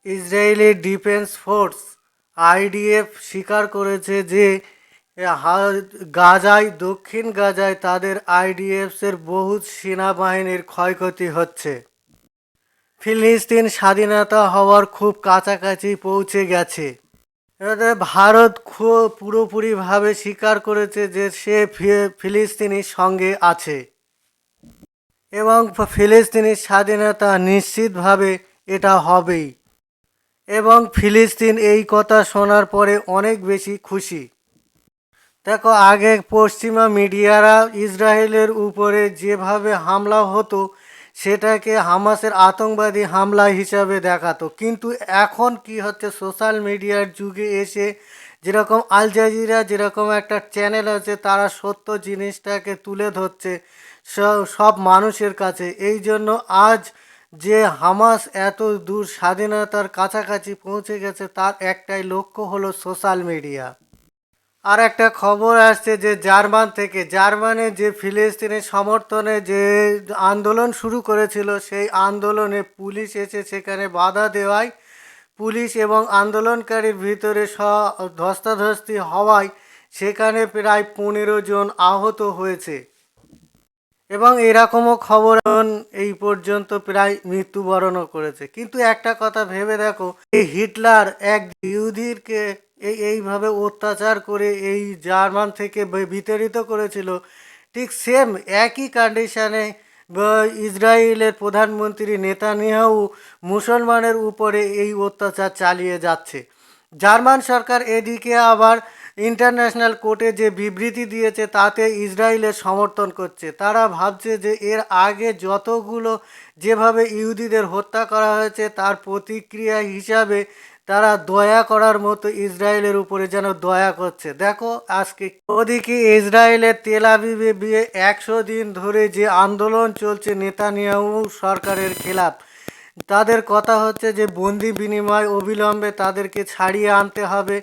Israeli defence force IDF স্বীকার করেছে যে গাজায় দক্ষিণ গাজায় তাদের আইডিএফের বহু সেনাবাহিনীর ক্ষয়ক্ষতি হচ্ছে। ফিলিস্তিন স্বাধীনতা হওয়ার খুব কাছাকাছি পৌঁছে গেছে। এতে ভারত পুরোপুরিভাবে স্বীকার করেছে যে সে ফিলিস্তিনির সঙ্গে আছে এবং ফিলিস্তিনের স্বাধীনতা নিশ্চিতভাবে এটা হবেই। এবং ফিলিস্তিন এই কথা শোনার পরে অনেক বেশি খুশি। দেখো, আগে পশ্চিমা মিডিয়ারা ইসরায়েলের উপরে যেভাবে হামলা হতো সেটাকে হামাসের আতঙ্কবাদী হামলা হিসাবে দেখাতো, কিন্তু এখন কি হচ্ছে, সোশ্যাল মিডিয়ার যুগে এসে যেরকম আল জাজিরা যেরকম একটা চ্যানেল আছে, তারা সত্য জিনিসটাকে তুলে ধরছে সব মানুষের কাছে। এই জন্য আজ যে হামাস এত দূর স্বাধীনতার কাছাকাছি পৌঁছে গেছে তার একটাই লক্ষ্য হলো সোশ্যাল মিডিয়া। আর একটা খবর আসছে যে জার্মানে যে ফিলিস্তিনের সমর্থনে যে আন্দোলন শুরু করেছিল, সেই আন্দোলনে পুলিশ এসে সেখানে বাধা দেওয়ায় পুলিশ এবং আন্দোলনকারীর ভিতরে ধস্তাধস্তি হওয়ায় সেখানে প্রায় 15 জন আহত হয়েছে এবং এরকমও খবর এই পর্যন্ত প্রায় মৃত্যুবরণও করেছে। কিন্তু একটা কথা ভেবে দেখো, এই হিটলার এক ইহুদিকে এইভাবে অত্যাচার করে এই জার্মান থেকে বিতাড়িত করেছিল, ঠিক সেম একই কন্ডিশনে ইসরায়েলের প্রধানমন্ত্রী নেতানিয়াহু মুসলমানের উপরে এই অত্যাচার চালিয়ে যাচ্ছে। জার্মান সরকার এদিকে আবার ইন্টারন্যাশনাল কোর্টে যে বিবৃতি দিয়েছে তাতে ইসরায়েলের সমর্থন করছে। তারা ভাবছে যে এর আগে যতগুলো যেভাবে ইহুদিদের হত্যা করা হয়েছে তার প্রতিক্রিয়া হিসাবে তারা দয়া করার মতো ইসরায়েলের উপরে যেন দয়া করছে। দেখো আজকে ওদিকে ইসরায়েলের তেল আবিবে 100 দিন ধরে যে আন্দোলন চলছে নেতানিয়াহু সরকারের খেলাফ, তাদের কথা হচ্ছে যে বন্দি বিনিময় অবিলম্বে তাদেরকে ছাড়িয়ে আনতে হবে।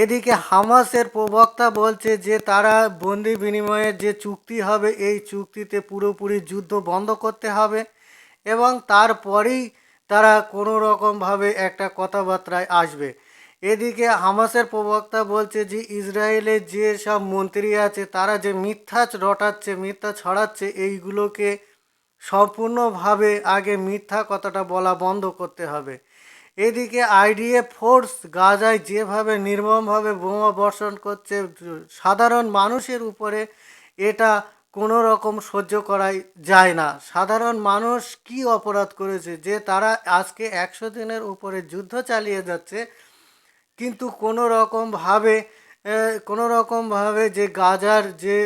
এদিকে হামাসের প্রবক্তা বলছে যে তারা বন্দি বিনিময়ের যে চুক্তি হবে এই চুক্তিতে পুরোপুরি যুদ্ধ বন্ধ করতে হবে এবং তারপরেই তারা কোনো রকমভাবে একটা কথাবার্তায় আসবে। এদিকে হামাসের প্রবক্তা বলছে যে ইসরায়েলের যে সব মন্ত্রী আছে তারা যে মিথ্যা রটাচ্ছে, মিথ্যা ছড়াচ্ছে, এইগুলোকে সম্পূর্ণভাবে আগে মিথ্যা কথাটা বলা বন্ধ করতে হবে। এদিকে আইডিএফ ফোর্স গাজায় যেভাবে নির্মমভাবে বোমা বর্ষণ করছে সাধারণ মানুষের উপরে, এটা কোনো রকম সহ্য করাই যায় না। সাধারণ মানুষ কি অপরাধ করেছে যে তারা আজকে 100 দিনের উপরে যুদ্ধ চালিয়ে যাচ্ছে, কিন্তু কোনো রকমভাবে যে গাজার যে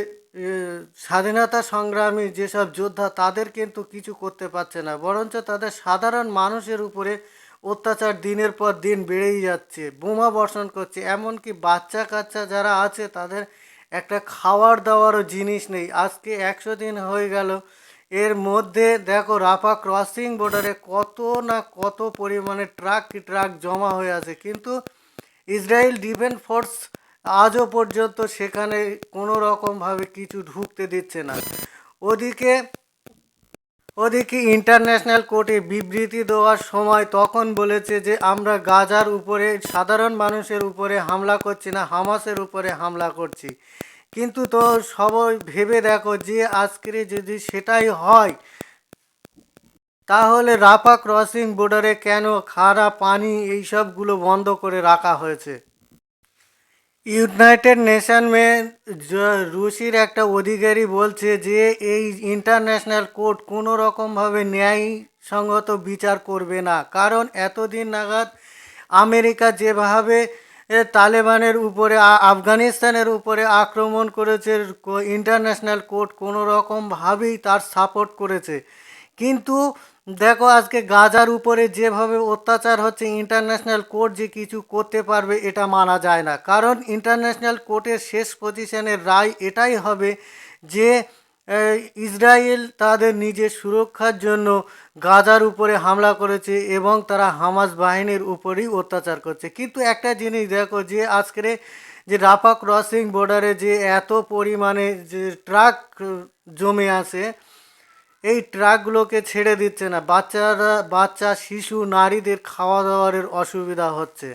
স্বাধীনতা সংগ্রামী যেসব যোদ্ধা তাদের কিন্তু কিছু করতে পারছে না, বরঞ্চ তাদের সাধারণ মানুষের উপরে অত্যাচার দিনের পর দিন বেড়েই যাচ্ছে, বোমা বর্ষণ করছে। এমনকি বাচ্চা কাচ্চা যারা আছে তাদের একটা খাওয়ার দাওয়ারও জিনিস নেই। আজকে 100 দিন হয়ে গেল, এর মধ্যে দেখো রাফা ক্রসিং বর্ডারে কত না কত পরিমাণে ট্রাক জমা হয়ে আছে, কিন্তু ইসরায়েল ডিফেন্স ফোর্স আজও পর্যন্ত সেখানে কোনো রকমভাবে কিছু ঢুকতে দিচ্ছে না। ওদিকে ওদিকে ইন্টারন্যাশনাল কোর্টে বিবৃতি দেওয়ার সময় তখন বলেছে যে আমরা গাজার উপরে সাধারণ মানুষের উপরে হামলা করছি না, হামাসের উপরে হামলা করছি। কিন্তু তো সবাই ভেবে দেখো যে আজকে যদি সেটাই হয় তাহলে রাফা ক্রসিং বর্ডারে কেন খারা পানি এইসবগুলো বন্ধ করে রাখা হয়েছে? ইউনাইটেড নেশনে রুশির একটা অধিকারী বলছে যে এই ইন্টারন্যাশনাল কোর্ট কোনো রকমভাবে ন্যায়সঙ্গত বিচার করবে না, কারণ এতদিন নাগাদ আমেরিকা যেভাবে তালেবানের উপরে আফগানিস্তানের উপরে আক্রমণ করেছে, ইন্টারন্যাশনাল কোর্ট কোনো রকমভাবেই তার সাপোর্ট করেছে। কিন্তু দেখো আজকে গাজার উপরে যেভাবে অত্যাচার হচ্ছে, ইন্টারন্যাশনাল কোর্ট যে কিছু করতে পারবে এটা মানা যায় না, কারণ ইন্টারন্যাশনাল কোর্টের শেষ পজিশনের রায় এটাই হবে যে ইসরায়েল তাদের নিজের সুরক্ষার জন্য গাজার উপরে হামলা করেছে এবং তারা হামাস বাহিনীর উপরেই অত্যাচার করছে। কিন্তু একটা জিনিস দেখো যে আজকে যে রাফা ক্রসিং বর্ডারে যে এত পরিমাণে যে ট্রাক জমে আছে, এই ট্রাকগুলোকে ছেড়ে দিচ্ছে না, বাচ্চা শিশু নারীদের খাওয়া দাওয়ার অসুবিধা হচ্ছে।